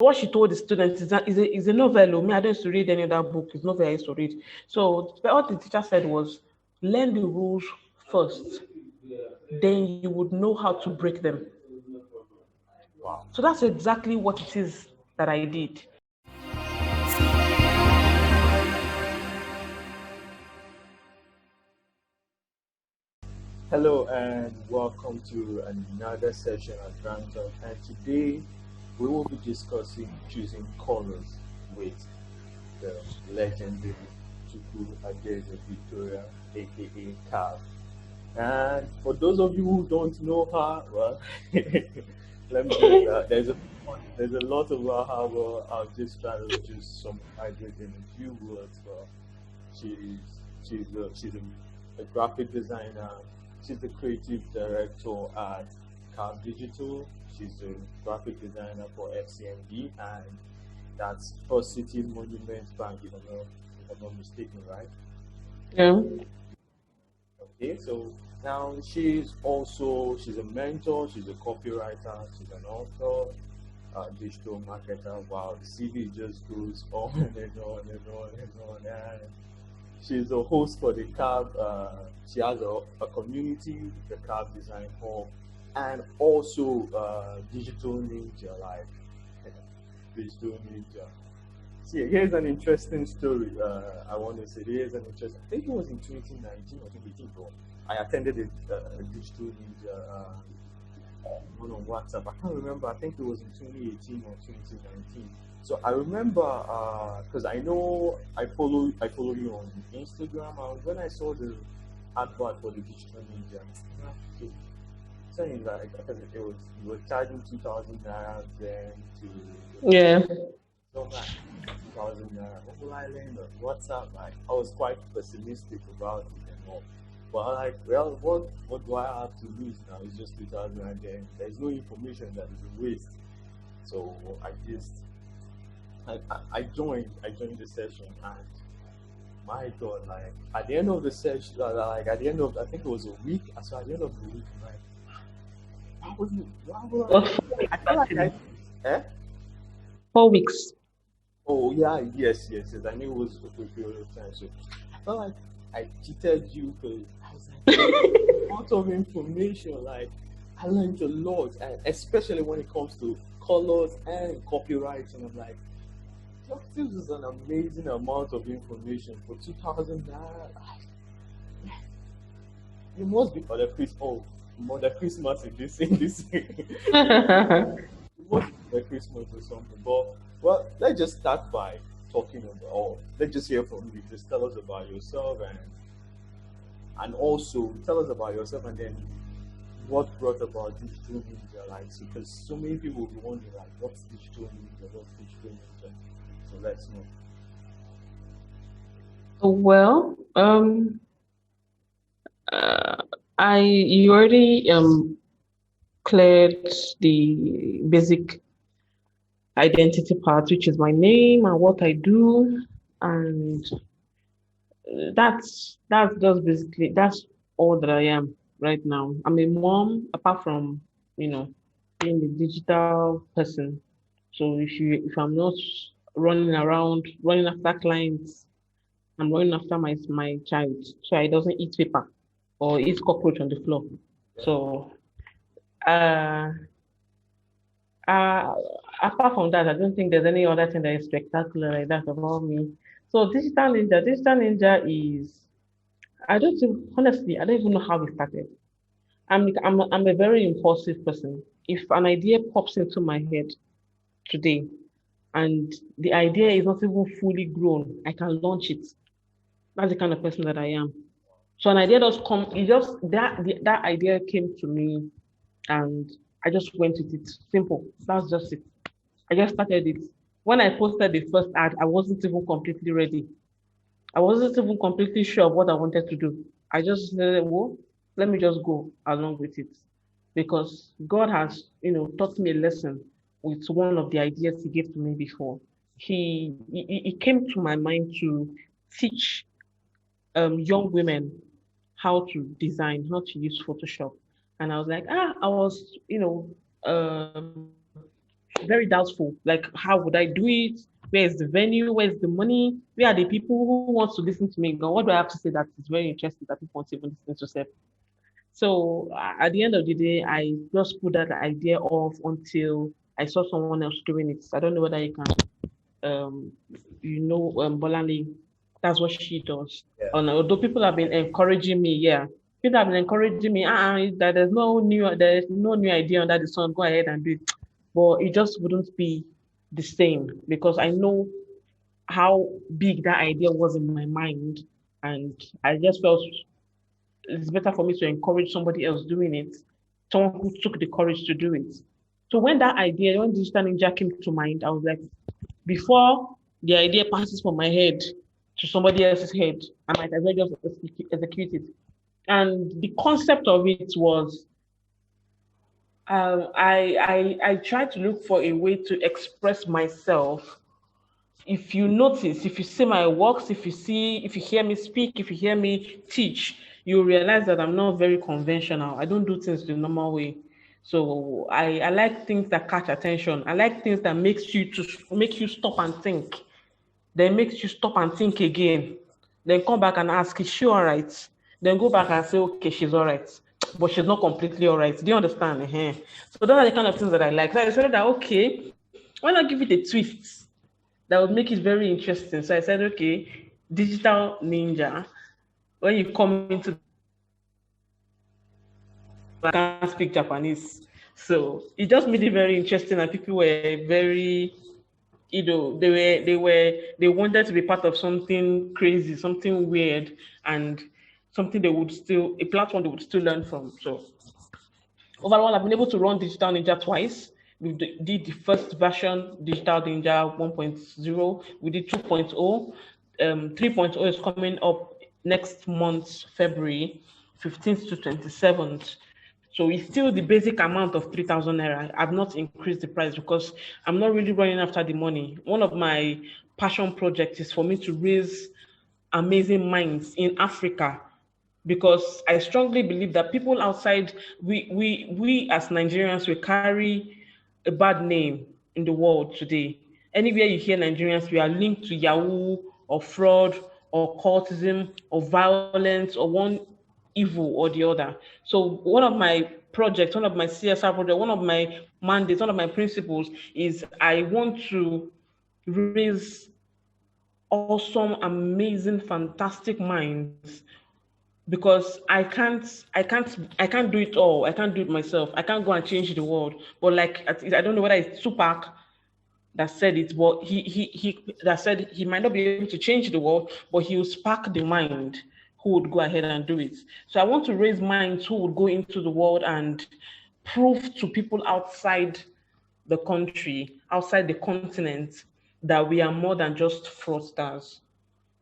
what she told the students is a novel. Oh, me, I don't used to read any other book. It's novel I used to read. So what the teacher said was, learn the rules first, then you would know how to break them. Wow. So that's exactly what it is that I did. Hello and welcome to another session at Random. And today we will be discussing choosing colors with the legendary Chukwu Adaeze Victoria, aka CAV. And for those of you who don't know her, well, let me just there's a lot about her. Well, I'll just try to just summarize it in a few words. Well, she's she's a graphic designer. She's the creative director at CAV Digital. She's a graphic designer for FCMB, and that's First City Monument Bank, if I'm not mistaken, right? Yeah. Okay, so now she's a mentor, she's a copywriter, she's an author, digital marketer. Wow, the CV just goes on and on and on and on. And she's a host for the CAB. She has a community, the CAB Design Hub, and also Digital Ninja, like Digital Ninja. See, here's an interesting story. I want to say here's an interesting. I think it was in 2019 or 2018. Bro. I attended a Digital Ninja one on WhatsApp. I can't remember. I think it was in 2018 or 2019. So I remember because I know I follow you on Instagram. And when I saw the advert for the Digital Ninja, okay, saying like because it was you were charging 2,000 naira then to Yeah. so much 2,000 naira. What will I learn on WhatsApp? Like I was quite pessimistic about it and all. But I'm like, well, what do I have to lose now? It's just 2,000 and then there's no information that is a waste. So I joined the session and my God, like at the end of the session, like at the end of I think it was a week. So at the end of the week, I'm like, why would What, I felt like I, eh? 4 weeks? Oh yeah, yes. I knew it was a quick period of time. So I felt like I cheated you because I was like, a lot of information. Like I learned a lot, and especially when it comes to colors and copywriting. I'm like, this is an amazing amount of information for 2,000 naira. It must be for the Christmas. Oh, Mother Christmas in this. It must be for Christmas or something. But well, let's just start by talking about. Oh, let's just hear from you. Just tell us about yourself and also tell us about yourself and then what brought about digital media, like because so many people will be wondering like what's digital media, what's digital media. So let's know. Well, uh, I you already cleared the basic identity part, which is my name and what I do, and that's just basically that's all that I am right now. I'm a mom, apart from you know being a digital person. So if I'm not running around running after clients, I'm running after my child, so he doesn't eat paper or eat cockroach on the floor. So uh, uh, apart from that, I don't think there's any other thing that is spectacular like that about me. So digital ninja is honestly, I don't even know how we started. I'm a very impulsive person. If an idea pops into my head today and the idea is not even fully grown, I can launch it. That's the kind of person that I am. So an idea does come, it just that idea came to me and I just went with it. Simple. That's just it. I just started it. When I posted the first ad, I wasn't even completely ready. I wasn't even completely sure of what I wanted to do. I just said, well, let me just go along with it. Because God has, taught me a lesson with one of the ideas he gave to me before. He came to my mind to teach young women how to design, how to use Photoshop. And I was like, I was, very doubtful. Like, how would I do it? Where is the venue? Where's the money? Where are the people who want to listen to me? God, what do I have to say that is very interesting that people want to even listen to? Self? So at the end of the day, I just put that idea off until I saw someone else doing it. I don't know whether you can, um, Bolani, that's what she does. Yeah. And although people have been encouraging me, yeah, people have been encouraging me. That there's no new idea under the sun. Go ahead and do it, but it just wouldn't be the same because I know how big that idea was in my mind, and I just felt it's better for me to encourage somebody else doing it, someone who took the courage to do it. So when Digital Ninja came to mind, I was like, before the idea passes from my head to somebody else's head, I might as well just execute it. And the concept of it was, I tried to look for a way to express myself. If you notice, if you see my works, if you hear me speak, if you hear me teach, you realize that I'm not very conventional. I don't do things the normal way. So I like things that catch attention. I like things that make you stop and think. Then makes you stop and think again. Then come back and ask, is she all right? Then go back and say, okay, she's all right. But she's not completely all right. Do you understand? So those are the kind of things that I like. So I decided that, okay, why not give it a twist that would make it very interesting? So I said, okay, digital ninja. When you come into, I can't speak Japanese. So it just made it very interesting, and people were very, they wanted to be part of something crazy, something weird, and something a platform they would still learn from. So overall, I've been able to run Digital Ninja twice. We did the first version, Digital Ninja 1.0. We did 2.0. 3.0 is coming up next month, February 15th to 27th. So it's still the basic amount of 3,000 naira. I've not increased the price because I'm not really running after the money. One of my passion projects is for me to raise amazing minds in Africa, because I strongly believe that people outside, we as Nigerians, we carry a bad name in the world today. Anywhere you hear Nigerians, we are linked to Yahoo or fraud or cultism or violence or one evil or the other. So one of my projects, one of my CSR projects, one of my mandates, one of my principles is I want to raise awesome, amazing, fantastic minds, because I can't do it all. I can't do it myself. I can't go and change the world. But like I don't know whether it's Tupac that said it, but he that said he might not be able to change the world, but he will spark the mind who would go ahead and do it. So I want to raise minds who would go into the world and prove to people outside the country, outside the continent, that we are more than just fraudsters,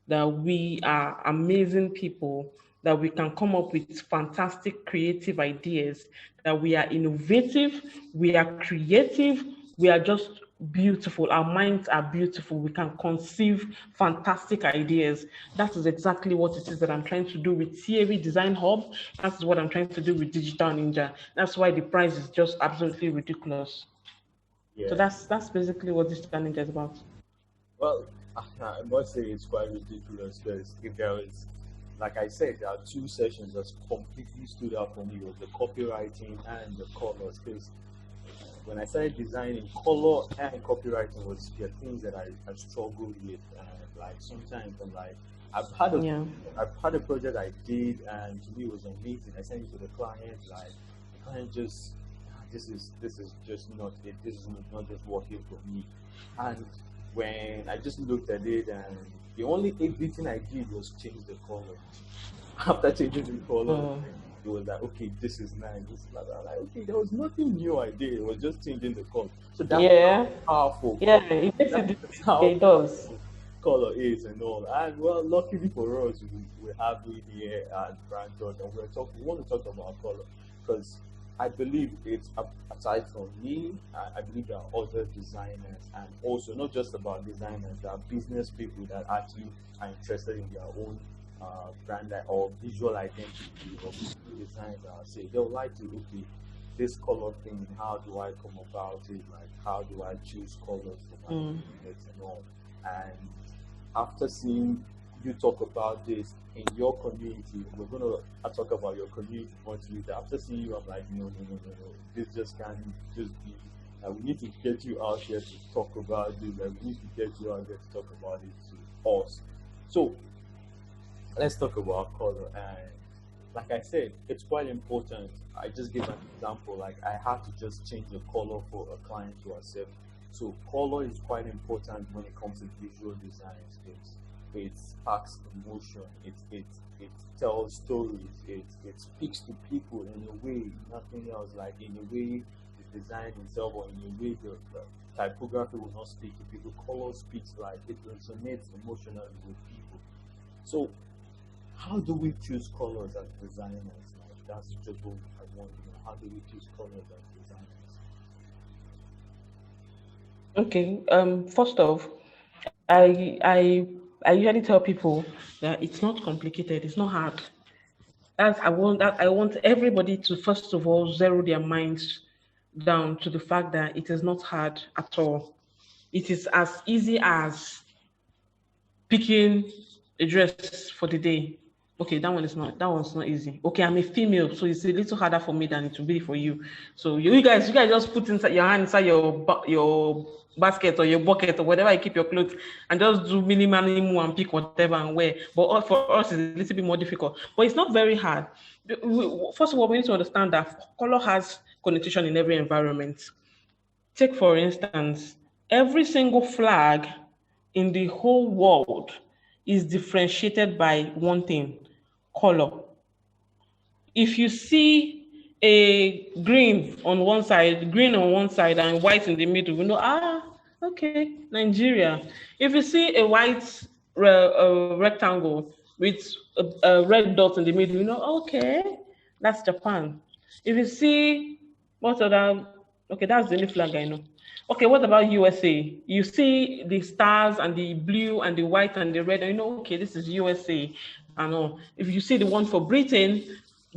that we are amazing people, that we can come up with fantastic creative ideas, that we are innovative, we are creative, we are just beautiful. Our minds are beautiful. We can conceive fantastic ideas. That is exactly what it is that I'm trying to do with CAV Design Hub. That's what I'm trying to do with Digital Ninja. That's why the price is just absolutely ridiculous. So Yeah. that's basically what Digital Ninja is about. Well, I must say it's quite ridiculous because if there was, like I said, there are two sessions that completely stood out for me, was the copywriting and the colors. Because when I started designing, color and copywriting was the things that I struggled with. And like sometimes I'm like, I've had a Yeah. I've had a project I did, and to me it was amazing. I sent it to the client, like the client just, this is just not it. This is not just working for me. And when I just looked at it, and the only editing I did was change the color. After changing the color, Oh. it was like, okay, this is nice. This is like, like, okay, there was nothing new I did. It was just changing the color. So that's Yeah. how powerful Yeah, it makes it that's how it does. powerful color is and all. And well, luckily for us, we have it here at Brandon, and we want to talk about color because I believe it's aside from me, I believe there are other designers, and also not just about designers, there are business people that actually are interested in their own brand or visual identity or visual design. Say they'll like to, okay, this color thing, how do I come about it? Like, how do I choose colors for my units and all? And after seeing you talk about this in your community, we're gonna talk about your community much later. After seeing you, I'm like, no. This just can't just be. We need to get you out here to talk about this. We need to get you out here to talk about it to us. So let's talk about color. And like I said, it's quite important. I just gave an example. Like, I had to just change the color for a client to accept. So color is quite important when it comes to visual design. It sparks emotion. It tells stories. It speaks to people in a way, nothing else. Like, in a way, the design itself, or in a way the typography will not speak to people. Color speaks, like, it resonates emotionally with people. So how do we choose colors as designers? Like, that's just what I want to know. How do we choose colors as designers? Okay. First off, I usually tell people that it's not complicated. It's not hard. I want everybody to first of all zero their minds down to the fact that it is not hard at all. It is as easy as picking a dress for the day. Okay, that one's not easy. Okay, I'm a female, so it's a little harder for me than it will be for you. So you guys just put inside your hand inside your basket or your bucket or whatever you keep your clothes, and just do minimum and pick whatever and wear. But for us, it's a little bit more difficult. But it's not very hard. First of all, we need to understand that color has connotation in every environment. Take, for instance, every single flag in the whole world is differentiated by one thing: color. If you see a green on one side and white in the middle, you know, okay, Nigeria. If you see a white rectangle with a red dot in the middle, you know, okay, that's Japan. If you see what other, okay, that's the only flag I know. Okay, what about USA? You see the stars and the blue and the white and the red, and you know, okay, this is USA. I know. If you see the one for Britain,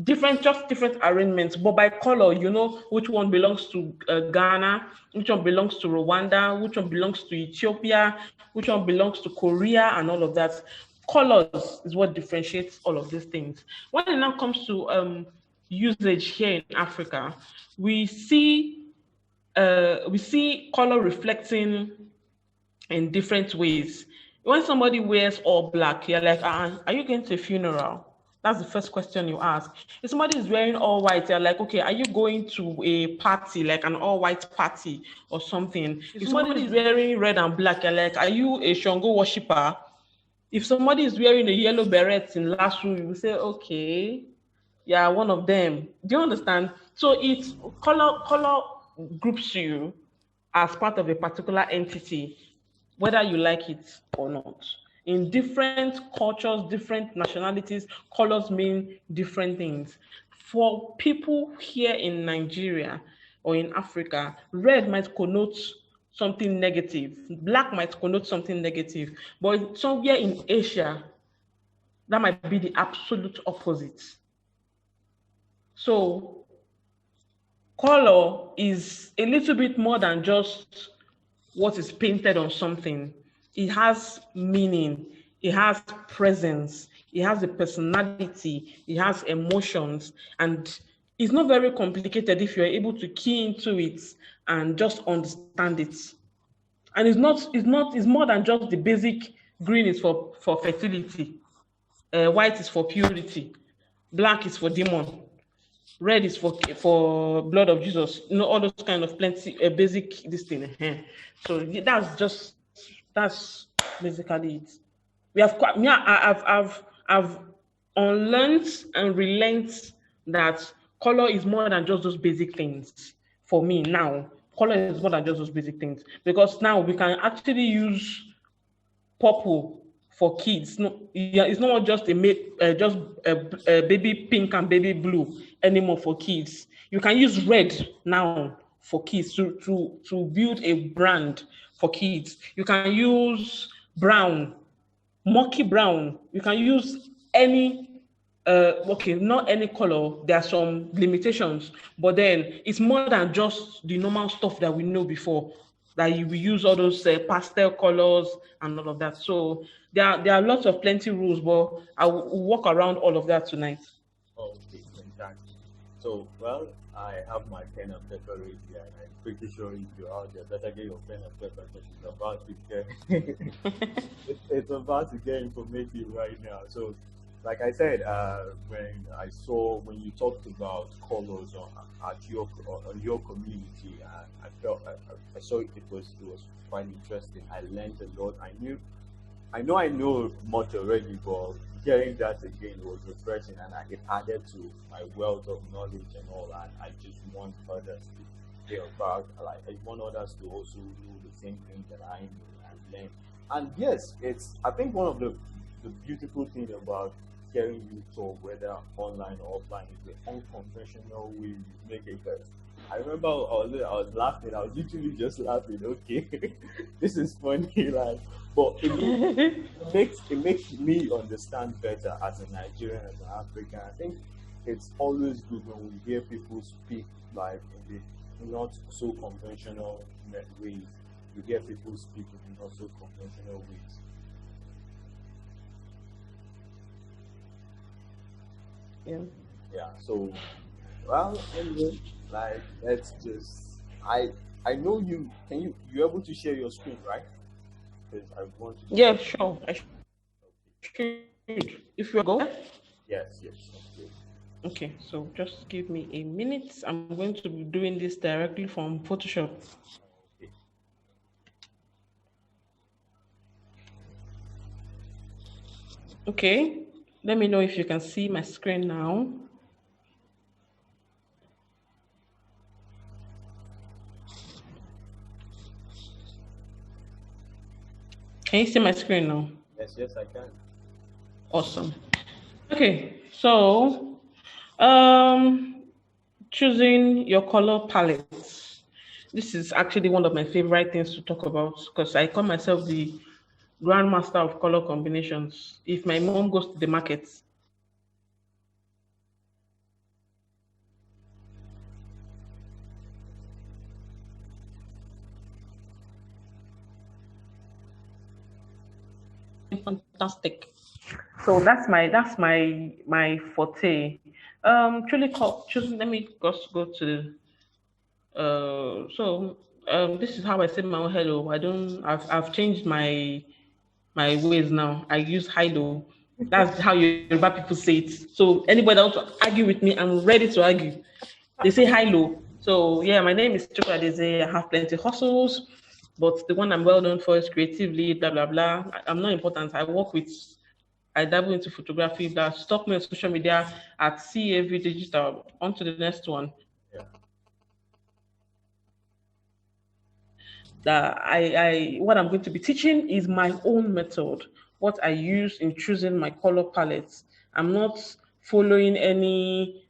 just different arrangements, but by color, you know which one belongs to Ghana, which one belongs to Rwanda, which one belongs to Ethiopia, which one belongs to Korea, and all of that. Colors is what differentiates all of these things. When it now comes to usage here in Africa, we see color reflecting in different ways. When somebody wears all black, you're like, are you going to a funeral? That's the first question you ask. If somebody is wearing all white, you're like, okay, are you going to a party, like an all white party or something? If somebody is wearing red and black, you're like, are you a Shango worshiper? If somebody is wearing a yellow beret in Lasso, you will say, okay, yeah, one of them. Do you understand? So it's color groups you as part of a particular entity, whether you like it or not. In different cultures, different nationalities, colors mean different things. For people here in Nigeria or in Africa, red might connote something negative, black might connote something negative, but somewhere in Asia, that might be the absolute opposite. So color is a little bit more than just what is painted on something. It has meaning, it has presence, it has a personality, it has emotions, and it's not very complicated if you're able to key into it and just understand it. And it's more than just the basic. Green is for fertility, white is for purity, black is for demon, red is for blood of Jesus. You know, all those kind of plenty basic this thing. So that's basically it. We have I've unlearned and relearned that color is more than just those basic things. For me now, color is more than just those basic things, because now we can actually use purple for kids. No, yeah, it's not just a baby pink and baby blue anymore for kids. You can use red now for kids to build a brand for kids. You can use brown, murky brown. You can use any okay, not any color. There are some limitations, but then it's more than just the normal stuff that we know before. That you will use all those pastel colors and all of that. So there are lots of plenty rules, but I will walk around all of that tonight. Okay, fantastic. So, well, I have my pen and paper right here, and I'm pretty sure if you're out there, better get your pen and paper because it's about to get it's about to get informative right now. So, like I said, when you talked about colors on your community, I felt I saw it was quite interesting. I learned a lot. I know much already, but hearing that again was refreshing, and it added to my wealth of knowledge and all. And I just want others to hear about, like, I want others to also know the same thing that I know and learn. And yes, it's I think one of the beautiful thing about hearing you talk, whether online or offline, is the unconventional way you make it. Because I remember I was laughing. I was literally just laughing. Okay, this is funny, like, but it makes me understand better as a Nigerian, as an African. I think it's always good when we hear people speak like in the not so conventional ways. You hear people speak in the not so conventional ways. Yeah. Yeah. So, well, anyway, like, let's just. I know you. Can you able to share your screen, right? Because I want to Yeah, discuss. sure. I Okay. should. If you go. Yes. Yes. Okay. Okay, so just give me a minute. I'm going to be doing this directly from Photoshop. Okay. Okay, let me know if you can see my screen now. Can you see my screen now? Yes. Yes. I can. Awesome. Okay, so um, choosing your color palette. This is actually one of my favorite things to talk about because I call myself the grandmaster of color combinations. If my mom goes to the market, fantastic. So that's my forte. Truly choosing. Let me just go to. So this is how I say my own hello. I don't. I've changed my ways now. I use hello. That's how Yoruba people say it. So anybody that wants to argue with me, I'm ready to argue. They say hello. So yeah, my name is Chukwu Adaeze. I have plenty hustles, but the one I'm well known for is creative lead. Blah blah blah. I'm not important. I dabble into photography. That stalk me on social media at CAV Digital. On to the next one. Yeah. That what I'm going to be teaching is my own method, what I use in choosing my color palettes. I'm not following any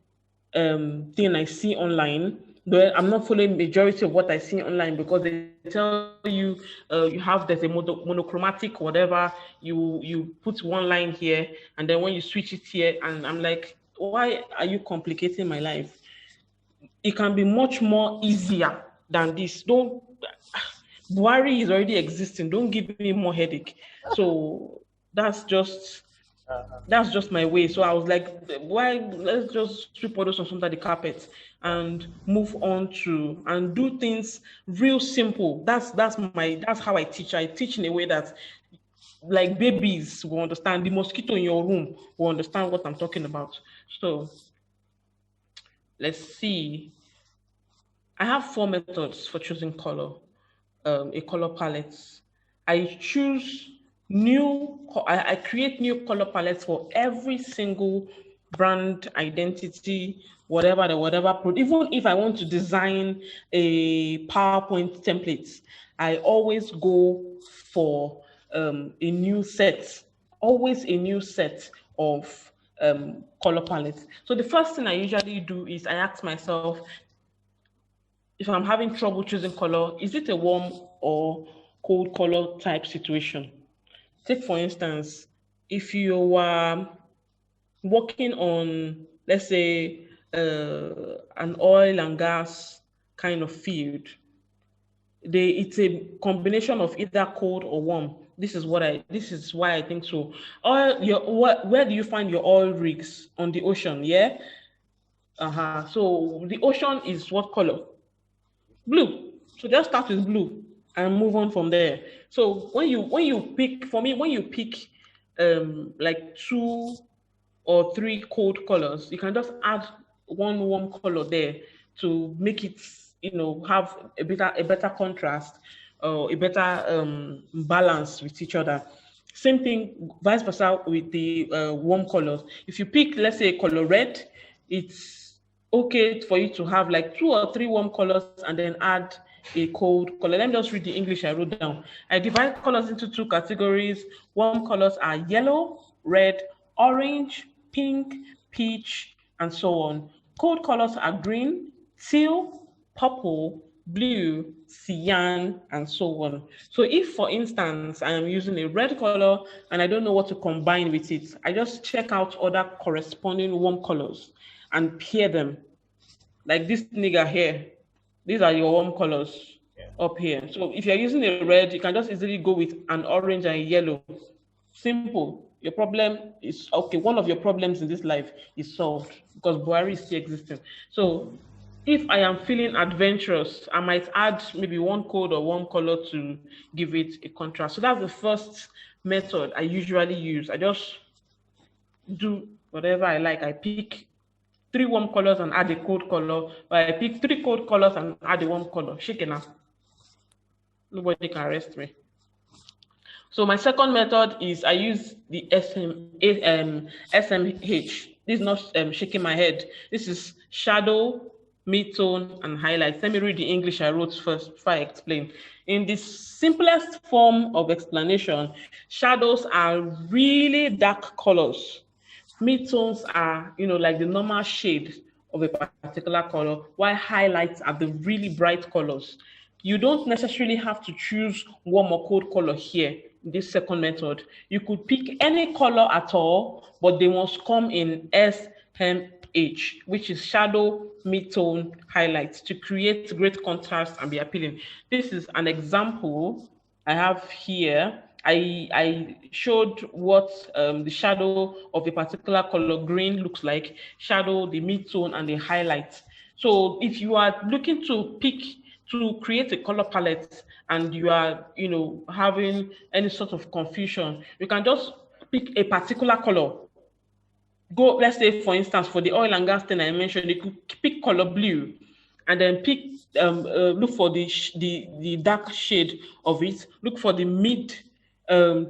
thing I see online. But I'm not following majority of what I see online because they tell you you have there's a monochromatic whatever. You put one line here and then when you switch it here, and I'm like, why are you complicating my life? It can be much more easier than this. Don't Buhari is already existing. Don't give me more headache. So that's just Uh, that's just my way. So I was like, why let's just sweep all those under the carpet and move on to and do things real simple. That's how I teach. I teach in a way that like babies will understand. The mosquito in your room will understand what I'm talking about. So let's see. I have four methods for choosing color, a color palette. I choose I create new color palettes for every single brand identity, even if I want to design a PowerPoint template, I always go for a new set, always a new set of color palettes. So the first thing I usually do is I ask myself, if I'm having trouble choosing color, is it a warm or cold color type situation? Take for instance, if you are working on, let's say, an oil and gas kind of field, it's a combination of either cold or warm. This is why I think so. Where do you find your oil rigs? On the ocean, yeah? Uh-huh. So the ocean is what color? Blue. So just start with blue and move on from there. So when you pick, for me, when you pick like two or three cold colors, you can just add one warm color there to make it, have a better contrast or a better balance with each other. Same thing, vice versa with the warm colors. If you pick, let's say, color red, it's okay for you to have like two or three warm colors and then add a cold color. Let me just read the English I wrote down. I divide colors into two categories. Warm colors are yellow, red, orange, pink, peach, and so on. Cold colors are green, teal, purple, blue, cyan, and so on. So if, for instance, I am using a red color and I don't know what to combine with it, I just check out other corresponding warm colors and pair them. Like this nigga here, these are your warm colors up here. So if you're using a red, you can just easily go with an orange and a yellow. Simple. Your problem is okay. One of your problems in this life is solved because Buhari is still existing. So if I am feeling adventurous, I might add maybe one code or one color to give it a contrast. So that's the first method I usually use. I just do whatever I like. I pick three warm colors and add a cold color, or I pick three cold colors and add a warm color. Shaking now. Nobody can arrest me. So my second method is I use the SMH. This is not shaking my head. This is shadow, mid-tone, and highlights. Let me read the English I wrote first before I explain. In the simplest form of explanation, shadows are really dark colors. Mid-tones are, like the normal shade of a particular color, while highlights are the really bright colors. You don't necessarily have to choose warm or cold color here in this second method. You could pick any color at all, but they must come in SMH, which is shadow, mid-tone, highlights, to create great contrast and be appealing. This is an example I have here. I showed what the shadow of a particular color green looks like, shadow, the mid-tone, and the highlight. So if you are looking to create a color palette and you are, having any sort of confusion, you can just pick a particular color. Go, let's say, for instance, for the oil and gas thing I mentioned, you could pick color blue and then look for the dark shade of it, look for the mid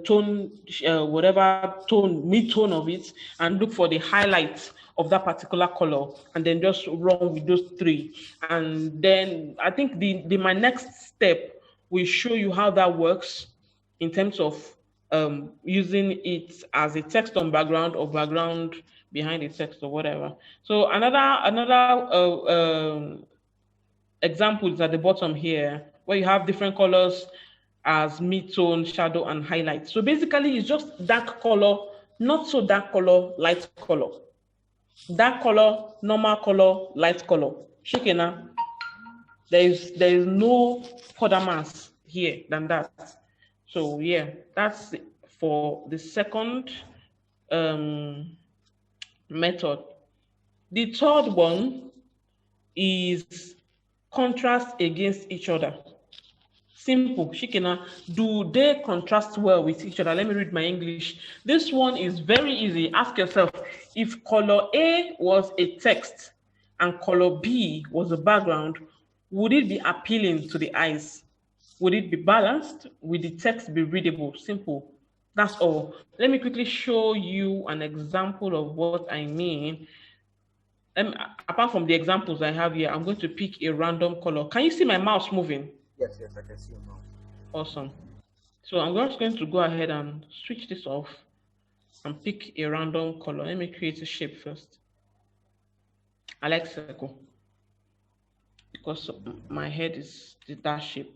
tone, whatever tone, mid tone of it, and look for the highlights of that particular color, and then just run with those three. And then I think my next step will show you how that works in terms of using it as a text on background or background behind the text or whatever. So another examples at the bottom here, where you have different colors as mid-tone, shadow, and highlight. So basically, it's just dark color, not so dark color, light color. Dark color, normal color, light color. Shikena, there is no further mass here than that. So yeah, that's for the second method. The third one is contrast against each other. Simple. Shikena, do they contrast well with each other? Let me read my English. This one is very easy. Ask yourself, if color A was a text and color B was a background, would it be appealing to the eyes? Would it be balanced? Would the text be readable? Simple. That's all. Let me quickly show you an example of what I mean. Apart from the examples I have here, I'm going to pick a random color. Can you see my mouse moving? Yes, I can see your mouse. Awesome. So I'm just going to go ahead and switch this off and pick a random color. Let me create a shape first. I like circle because my head is that shape.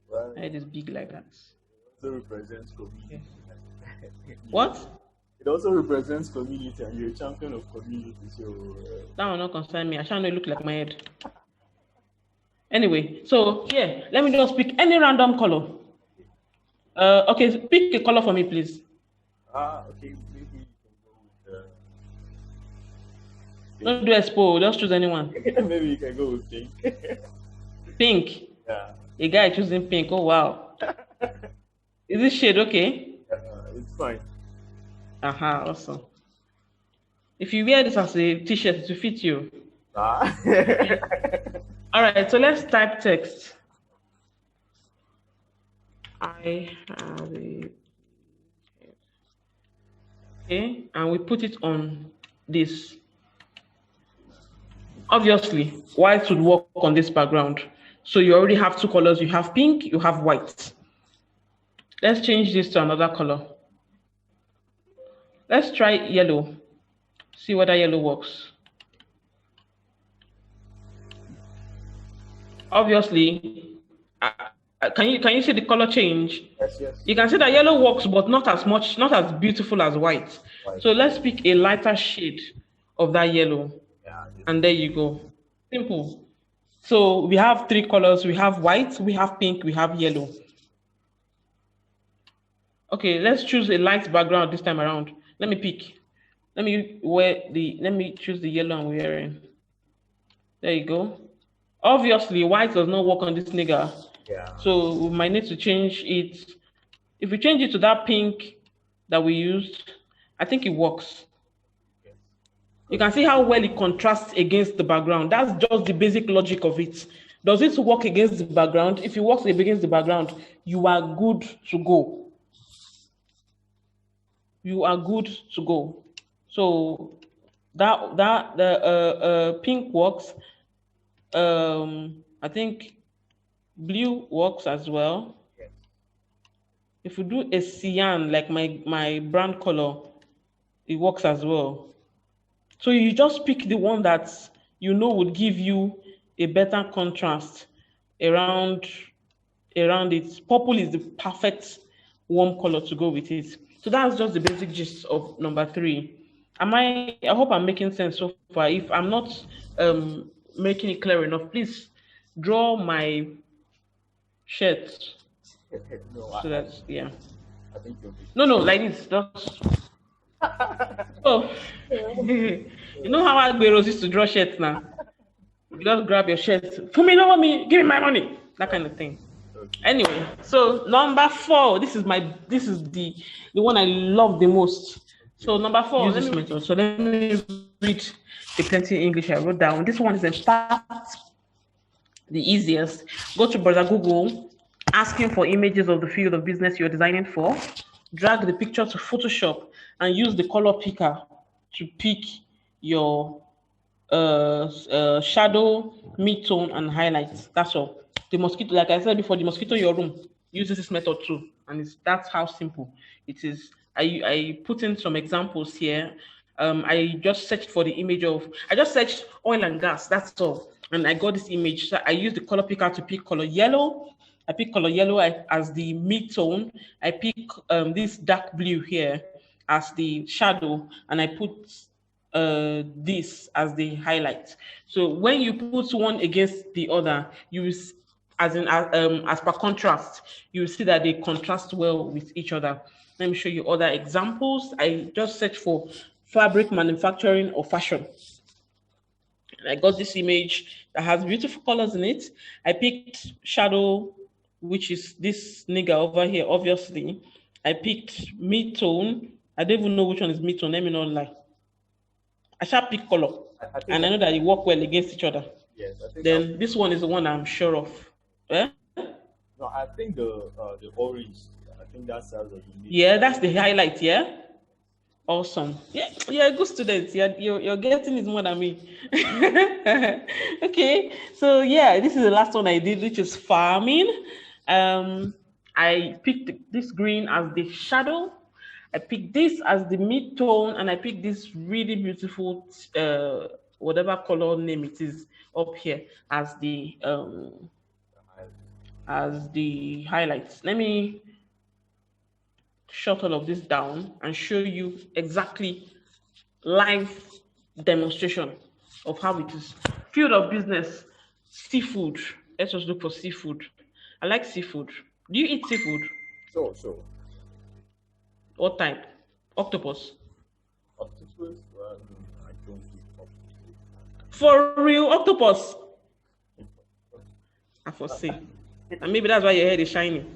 Well, my head is big like that. also represents community. What? It also represents community, and you're a champion of community. So That will not concern me. I shall not look like my head. Anyway, so yeah, let me just pick any random color. Okay, pick a color for me, please. okay, maybe you can go with Don't do expo, just choose anyone. maybe you can go with pink. Pink. Yeah. A guy choosing pink. Oh wow. Is this shade okay? It's fine. Awesome. If you wear this as a t-shirt, it will fit you. All right, so let's type text. I have it. Okay, and we put it on this. Obviously, white would work on this background. So you already have two colors. You have pink, you have white. Let's change this to another color. Let's try yellow. See whether yellow works. Obviously, can you see the color change? Yes. You can see that yellow works, but not as much, not as beautiful as white. So let's pick a lighter shade of that yellow. Yeah, and there you go. Simple. So we have three colors. We have white, we have pink, we have yellow. Okay, let's choose a light background this time around. Let me pick. Let me choose the yellow I'm wearing. There you go. Obviously, white does not work on this nigga. Yeah. So we might need to change it. If we change it to that pink that we used, I think it works. You can see how well it contrasts against the background. That's just the basic logic of it. Does it work against the background? If it works against the background, you are good to go. You are good to go. So the pink works. I think blue works as well. If we do a cyan, like my brand color, it works as well. So you just pick the one that you know would give you a better contrast around it. Purple is the perfect warm color to go with it. So that's just the basic gist of number 3. I hope I'm making sense so far. If I'm not making it clear enough, please draw my shirt. No, So that's, yeah. I think you'll be. No, like this. Just oh, you know how Agberos used to draw shirts now? You just grab your shirt. For me, no me, give me my money. That kind of thing. Okay. Anyway, so number 4. This is the one I love the most. So number 4, use this method. So let me read the plenty English I wrote down. This one is in fact the easiest. Go to browser Google, asking for images of the field of business you're designing for. Drag the picture to Photoshop and use the color picker to pick your shadow, mid-tone, and highlights. That's all. The mosquito, like I said before, the mosquito in your room uses this method too, and that's how simple it is. I put in some examples here. I just searched for the image of, I just searched oil and gas, that's all. And I got this image. So I used the color picker to pick color yellow. I pick color yellow as the mid-tone. I pick this dark blue here as the shadow, and I put this as the highlight. So when you put one against the other, you as per contrast, you see that they contrast well with each other. Let me show you other examples. I just searched for fabric manufacturing or fashion. And I got this image that has beautiful colors in it. I picked shadow, which is this nigga over here, obviously. I picked mid-tone. I don't even know which one is mid-tone, let me not lie. I shall pick color, and I know that they work well against each other. Yes, I think then this one is the one I'm sure of. Eh? No, I think the orange. I think that serves as the Yeah, that's the highlight. Yeah. Awesome. Yeah, you're a good student. You're getting it more than me. Okay, so yeah, this is the last one I did, which is farming. I picked this green as the shadow. I picked this as the mid-tone, and I picked this really beautiful, whatever color name it is up here as the highlights. Let me shut all of this down and show you exactly live demonstration of how it is. Field of business, seafood. Let's just look for seafood. I like seafood. Do you eat seafood? So What type? Octopus. octopus, I don't eat octopus. For real, octopus. I foresee. And maybe that's why your head is shining.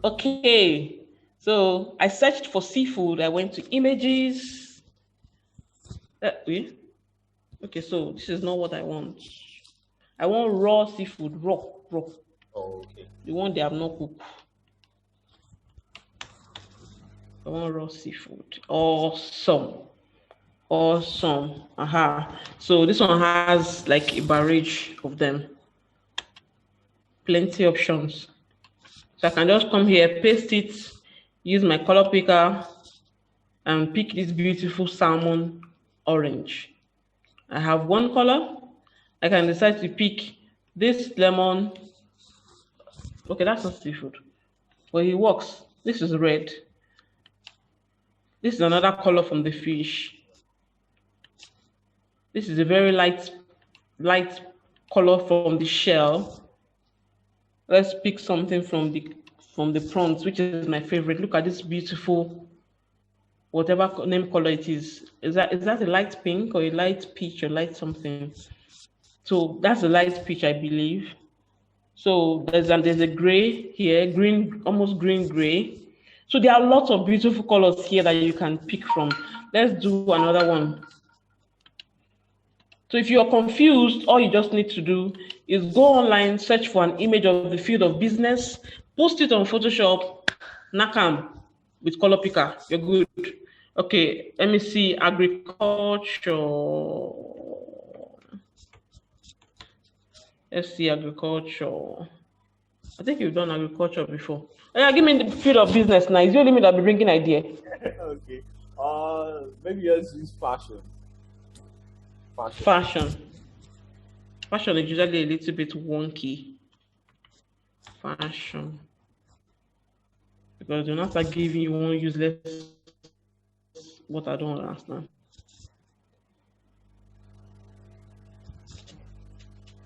Okay. So I searched for seafood. I went to images. Wait. Okay, so this is not what I want. I want raw seafood, raw. Oh, okay. The one they have not cooked. I want raw seafood. Awesome. Aha. So this one has like a barrage of them. Plenty options. So I can just come here, paste it, use my color picker, and pick this beautiful salmon orange. I have one color. I can decide to pick this lemon. Okay, that's not seafood. But it works. This is red. This is another color from the fish. This is a very light color from the shell. Let's pick something from the prawns, which is my favorite. Look at this beautiful, whatever name color it is. Is that a light pink or a light peach or light something? So that's a light peach, I believe. So there's a gray here, green, almost green gray. So there are lots of beautiful colors here that you can pick from. Let's do another one. So if you're confused, all you just need to do is go online, search for an image of the field of business, post it on Photoshop, nakam with color picker. You're good. Okay, let me see agriculture. Let's see agriculture. I think you've done agriculture before. Oh, yeah, give me the field of business now. It's the only me that'll be bringing idea. Okay. Maybe let's use fashion. Fashion is usually a little bit wonky. Fashion. Because you're not like giving you one useless what I don't understand.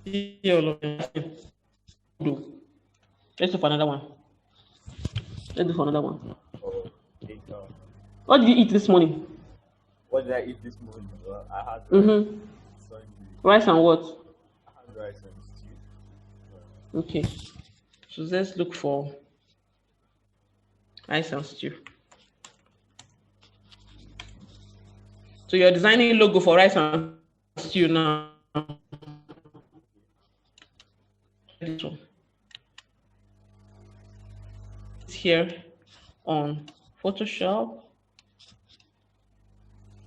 Let's do for another one. What did you eat this morning? What did I eat this morning? I had rice and what? I had rice and stew. Okay. So let's look for rice and stew. So you're designing a logo for rice and stew now. This one. It's here on Photoshop.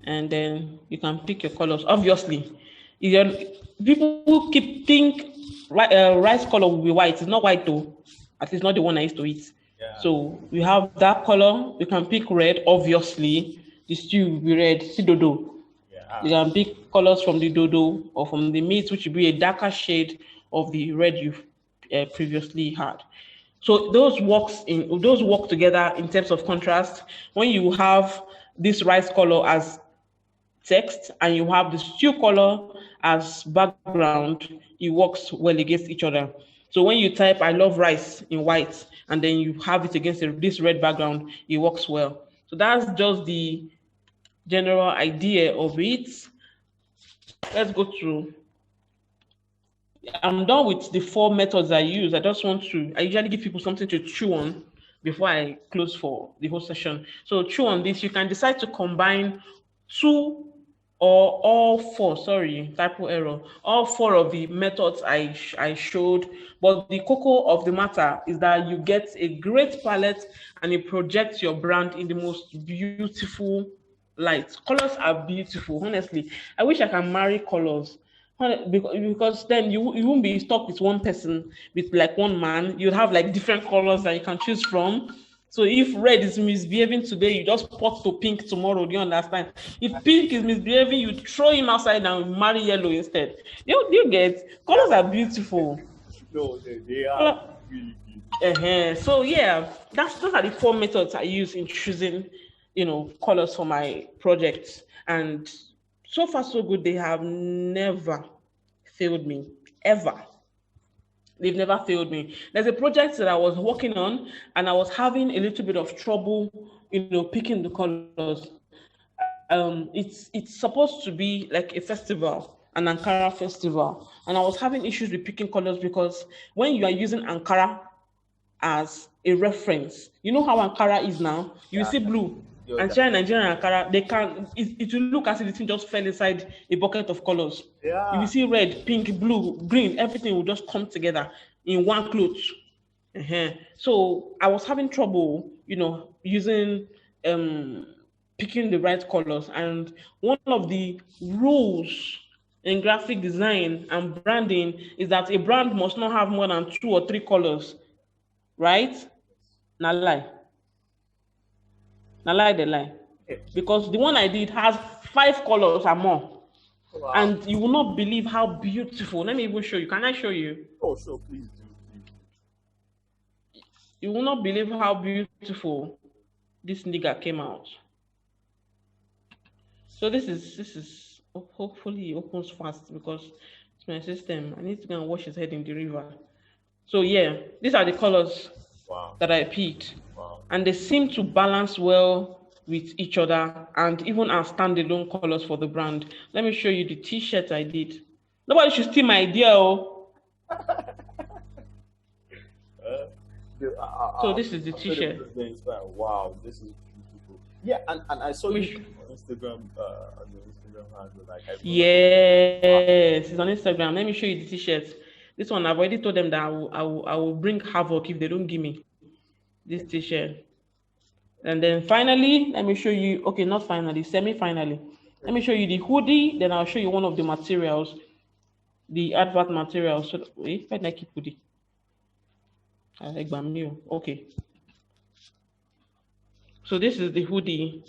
And then you can pick your colors. Obviously, people who think rice color will be white. It's not white though. At least not the one I used to eat. Yeah. So we have that color. You can pick red. Obviously, the stew will be red. See dodo. Yeah. You can pick colors from the dodo or from the meat, which will be a darker shade of the red you've previously had. So those work together in terms of contrast. When you have this rice color as text and you have the stew color as background, it works well against each other. So when you type "I love rice" in white and then you have it against this red background, it works well. So that's just the general idea of it. Let's go through. I'm done with the 4 methods I use. I usually give people something to chew on before I close for the whole session. So chew on this. You can decide to combine 2 or all 4, sorry, typo error, all 4 of the methods I showed. But the cocoa of the matter is that you get a great palette and it projects your brand in the most beautiful light. Colors are beautiful, honestly. I wish I can marry colors. Because then you won't be stuck with one person, with like one man. You'll have like different colors that you can choose from. So if red is misbehaving today, you just pot to pink tomorrow. Do you understand? If pink is misbehaving, you throw him outside and marry yellow instead. You get colors are beautiful. No, they are. really beautiful. So yeah, those are the four methods I use in choosing, colors for my projects. And so far so good. They have never failed me, ever. They've never failed me. There's a project that I was working on, and I was having a little bit of trouble, picking the colors. It's supposed to be like a festival, an Ankara festival, and I was having issues with picking colors because when you are using Ankara as a reference, you know how Ankara is now. You Yeah, see blue, you're and that. share Nigerian Ankara. They can it will look as if the thing just fell inside a bucket of colors. If you Yeah. see red, pink, blue, green, everything will just come together in one cloth. So I was having trouble, using um picking the right colors. And one of the rules in graphic design and branding is that a brand must not have more than two or three colors, right? Now lie. Now lie the lie. Because the one I did has five colors or more. Wow. And you will not believe how beautiful. Let me even show you. Can I show you? Oh, sure, please do, please. You will not believe how beautiful this nigga came out. So this is hopefully it opens fast because it's my system. I need to go and wash his head in the river. So yeah, these are the colors Wow. that I picked, Wow. and they seem to balance well with each other, and even as standalone colors for the brand. Let me show you the T-shirt I did. Nobody should steal my idea, oh. Uh, So this is the I'm sure T-shirt. just very inspired. Wow, this is beautiful. Yeah, and I saw you Which on Instagram, on your Instagram handle. Like I follow. Wow. Yes, it's on Instagram. Let me show you the T-shirt. This one I've already told them that I will bring havoc if they don't give me this T-shirt. And then finally, let me show you. Okay, not finally, semi-finally. Let me show you the hoodie. Then I'll show you one of the materials, the advert materials. So wait, where did I keep hoodie? Okay. So this is the hoodie.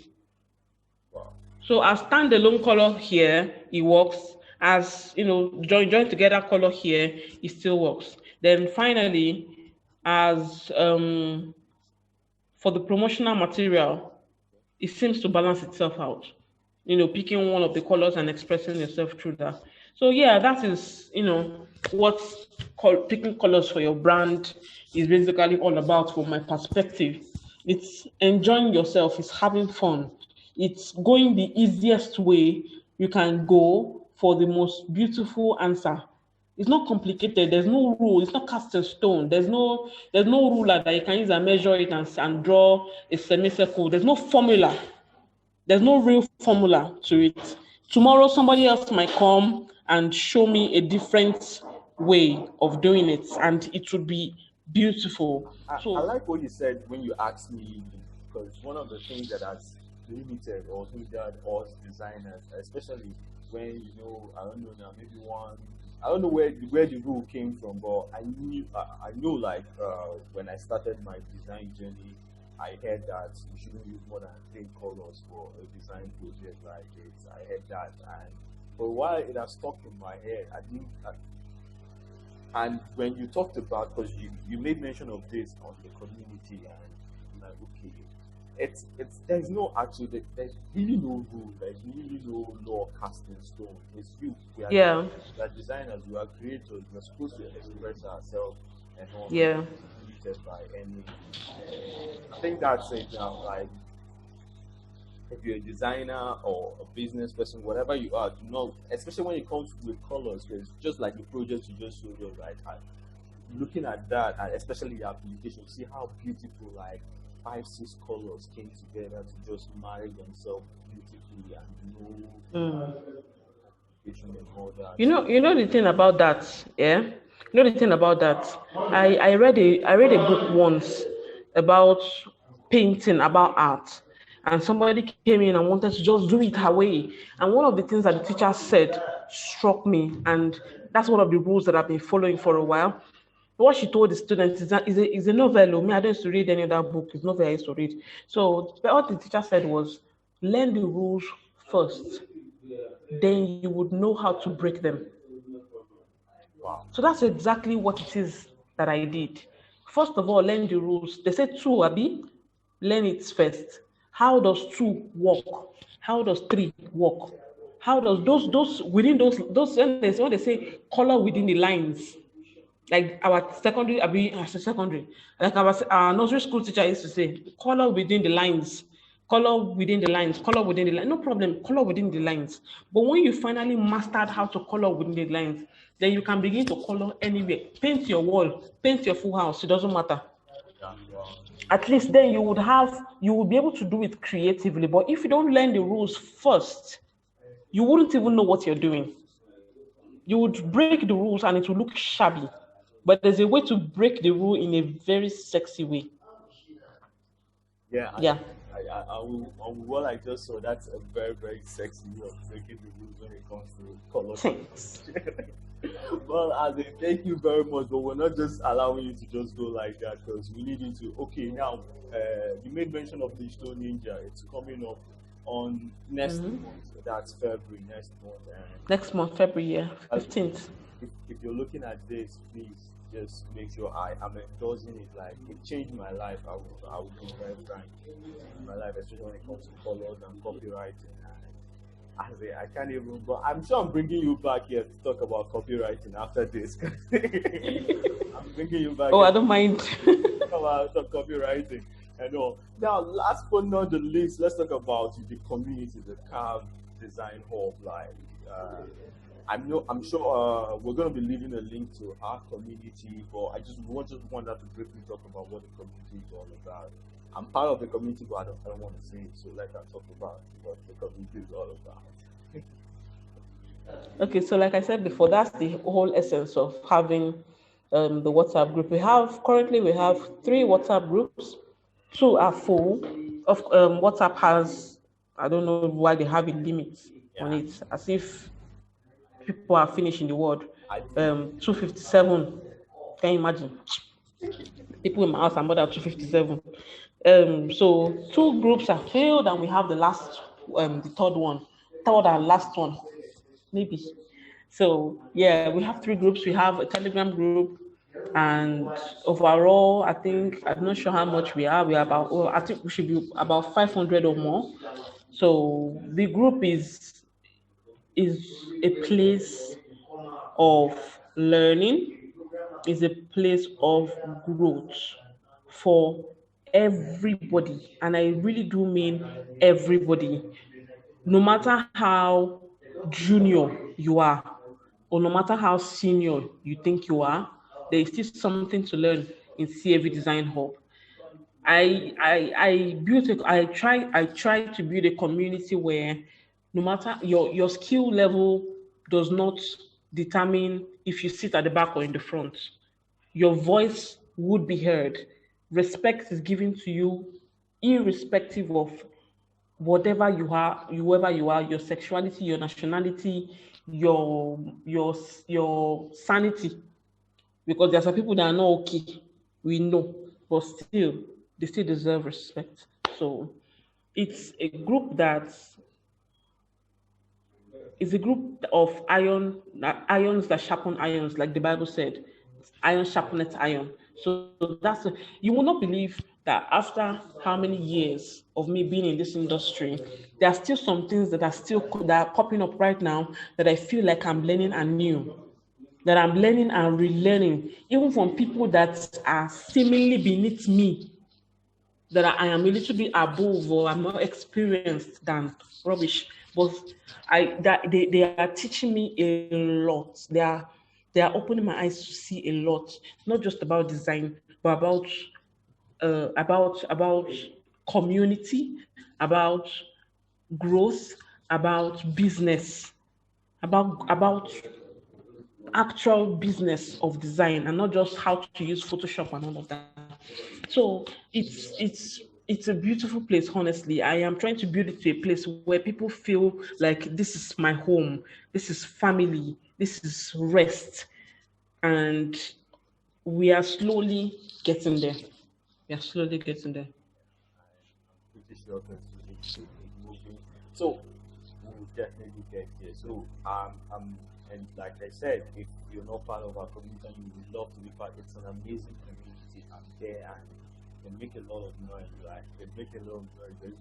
Wow. So as standalone color here, it works. As join together color here, it still works. Then finally, as for the promotional material, it seems to balance itself out. Picking one of the colors and expressing yourself through that. So yeah, that is what picking colors for your brand is basically all about from my perspective. It's enjoying yourself, it's having fun, it's going the easiest way you can go for the most beautiful answer. It's not complicated. There's no rule. It's not cast in stone. There's no ruler that you can use and measure it and draw a semicircle. There's no formula. There's no real formula to it. Tomorrow, somebody else might come and show me a different way of doing it, and it would be beautiful. I So, like what you said when you asked me, because one of the things that has limited or hindered us designers, especially when I don't know now, maybe one, I don't know where the rule came from, but I know like when I started my design journey, I heard that you shouldn't use more than three colors for a design project like this. I heard that, and for a while it has stuck in my head. I didn't. And when you talked about, because you made mention of this on the community, and I'm like, okay, it's there's no actually there's really no rule, there's really no law cast in stone. It's you. yeah, We are designers, we are creators, we're supposed to express ourselves and all not yeah, limited by any. I think that's it now. Like if you're a designer or a business person, whatever you are, do not, especially when it comes with colors, because just like the project you just showed us, right? Looking at that, and especially the application, see how beautiful, like five, six colors came together to just marry themselves beautifully, and no application and all that. You know the thing about that, yeah. You know the thing about that. I read a book once about painting, about art, and somebody came in and wanted to just do it her way. And one of the things that the teacher said struck me, and that's one of the rules that I've been following for a while. What she told the students is a novel. Oh, me, I don't used to read any other book. It's novel I used to read. So what the teacher said was, learn the rules first, then you would know how to break them. Wow. So that's exactly what it is that I did. First of all, learn the rules. They say two, Abi, learn it first. How does two work? How does three work? How does those within those when they say color within the lines, like our secondary, Abi, I say secondary, like our nursery school teacher used to say, color within the lines, color within the lines, color within the line. No problem, color within the lines. But when you finally mastered how to color within the lines, then you can begin to color anywhere. Paint your wall, paint your full house. It doesn't matter. Yeah, wow. At least then you would be able to do it creatively. But if you don't learn the rules first, you wouldn't even know what you're doing. You would break the rules and it will look shabby. But there's a way to break the rule in a very sexy way. Yeah, Yeah. I will, what I just saw, that's a very, very sexy way of breaking the rules when it comes to color Thanks. combination. Well, Ade, thank you very much, but we're not just allowing you to just go like that because we need you to. Okay, now you made mention of Digital Ninja. It's coming up on next Mhm. month. That's February next month, and Next month, February, yeah, as 15th. if you're looking at this, please just make sure I am endorsing it. Like it changed my life. I will be very frank. My life, especially when it comes to colors and copywriting. I can't even. But I'm sure I'm bringing you back here to talk about copywriting after this. I'm bringing you back Oh, here I to don't mind. talk about some copywriting and all. Now, last but not the least, let's talk about the community, the CAV Design Hub. Like, uh, I'm sure we're going to be leaving a link to our community, but I just wanted to briefly talk about what the community is all about. I'm part of the community, but I don't want to say it, so let us talk about what the community is all about. Okay, so like I said before, that's the whole essence of having the WhatsApp group. We have three WhatsApp groups. Two are full. Of WhatsApp has, I don't know why they have a limit on Yeah, it, as if people are finishing the world. I do. 257. Can you imagine? People in my house are more than 257. So two groups are filled, and we have the third one, third and last one, maybe. So yeah, we have three groups. We have a Telegram group, and overall, I think I'm not sure how much we are. We are about. Oh, I think we should be about 500 or more. So the group is a place of learning, is a place of growth for everybody. And I really do mean everybody. No matter how junior you are, or no matter how senior you think you are, there is still something to learn in CAV Design Hub. I try to build a community where no matter your skill level does not determine if you sit at the back or in the front. Your voice would be heard. Respect is given to you irrespective of whatever you are, whoever you are, your sexuality, your nationality, your sanity, because there are some people that are not okay. We know, but still, they still deserve respect. So it's a group that is a group of irons that sharpen irons, like the Bible said. Iron sharpeneth iron. So you will not believe that after how many years of me being in this industry, there are still some things that are popping up right now that I feel like I'm learning anew, that I'm learning and relearning, even from people that are seemingly beneath me, that I am a little bit above or I'm more experienced than rubbish. But they are teaching me a lot. They are opening my eyes to see a lot, not just about design, but about community, about growth, about business, about actual business of design, and not just how to use Photoshop and all of that. So it's a beautiful place. Honestly, I am trying to build it to a place where people feel like this is my home, this is family, this is rest, and we are slowly getting there. We are slowly getting there. Pretty sure things will keep moving. So we'll definitely get there. So and like I said, if you're not part of our community and you would love to be part, it's an amazing community. I'm there and they make a lot of noise. Like they make a lot of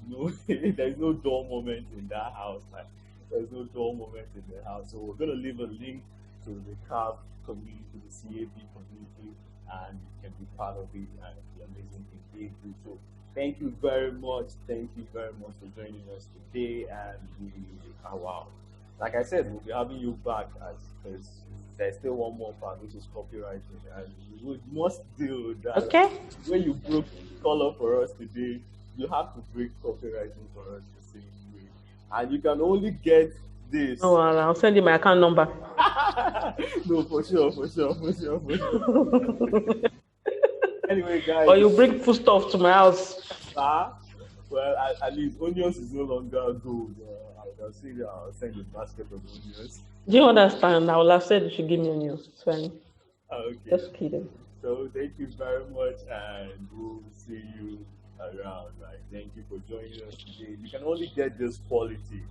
noise. There's no dull moment in that house. Like there's no dull moment in the house. So we're gonna leave a link to the CAV community, to the CAV community, and you can be part of it and the amazing engagement. So thank you very much. Thank you very much for joining us today. And we wow. Like I said, we'll be having you back as because there's still one more part, which is copywriting, and we must deal with that. Okay. When you broke color for us today, you have to break copywriting for us the same way, and you can only get this. Oh, well, I'll send you my account number. No, for sure. Anyway, guys. Or you bring food stuff to my house. Well, at least onions is no longer gold. I'll see that. I'll send a basket of onions. Do you understand? I would have said you should give me onions. It's fine. Okay. Just kidding. So thank you very much, and we'll see you around. Right? Thank you for joining us today. You can only get this quality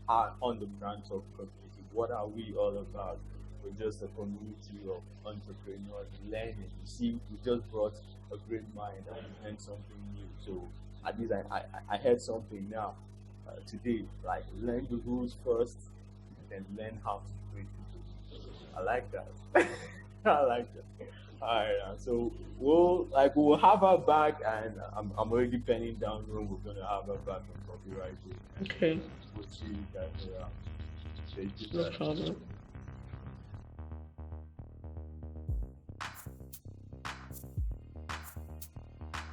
on the Brand Talk community. What are we all about? We're just a community of entrepreneurs learning. You see, we just brought a great mind and learned something new. So at least I heard something now today. Like learn the rules first, and then learn how to break it. I like that. I like that. All right, so we'll have her back, and I'm already penning down room. We're gonna have her back on copywriting. Okay. We'll see you guys around. Thank you. No problem.